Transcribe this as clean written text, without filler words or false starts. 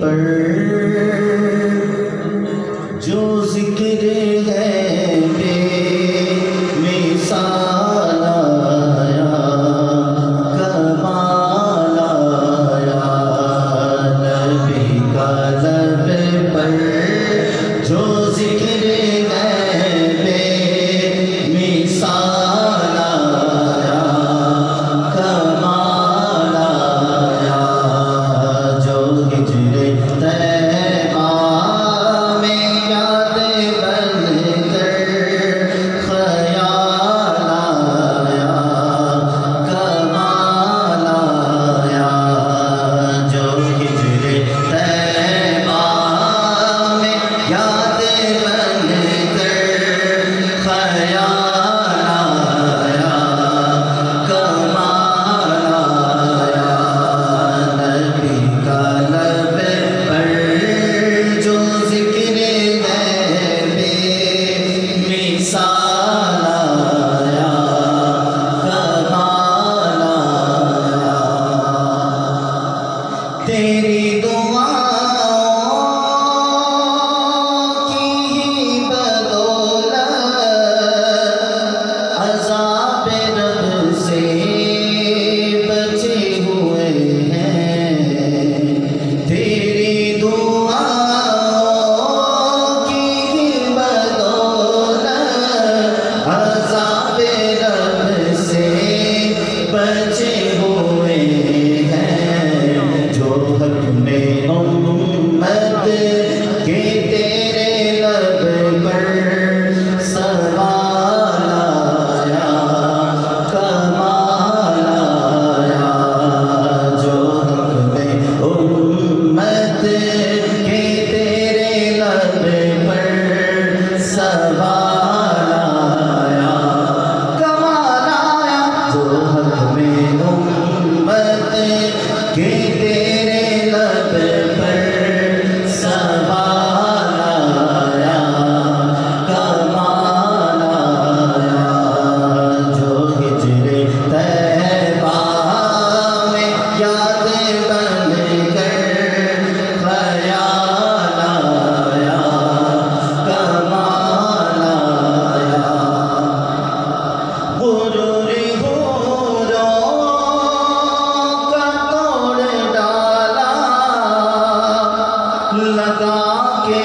پر جو ذکر ہے بے مثال آیا، کمال آیا، نبی کا لب پر جو ذکر ہے بے مثال آیا، کمال آیا، جو ہجر طیبہ میں یاد بن کر خیال آیا، کمال آیا، جو ہجر طیبہ میں یاد بن کر خیال آیا، کمال آیا، نبی کا لب پر جو ذکر ہے بے مثال آیا، کمال آیا، تیری دعاؤں کی ہی بدولت عذاب رب سے بچے ہوئے ہیں، تیری دعاؤں کی ہی بدولت عذاب رب سے بچے ہوئے ہیں، جو حق میں امت کے تیرے لب پر سوال آیا، کمال آیا، جو حق میں امت کے تیرے لب پر سوال آیا، کمال آیا، جو حق میں امت کے تیرے لب پر سوال آیا، کمال آیا، جو ہجر طیبہ میں یاد بن کر خیال آیا، کمال آیا، غرور حوروں کا توڑ ڈالا، لگا کے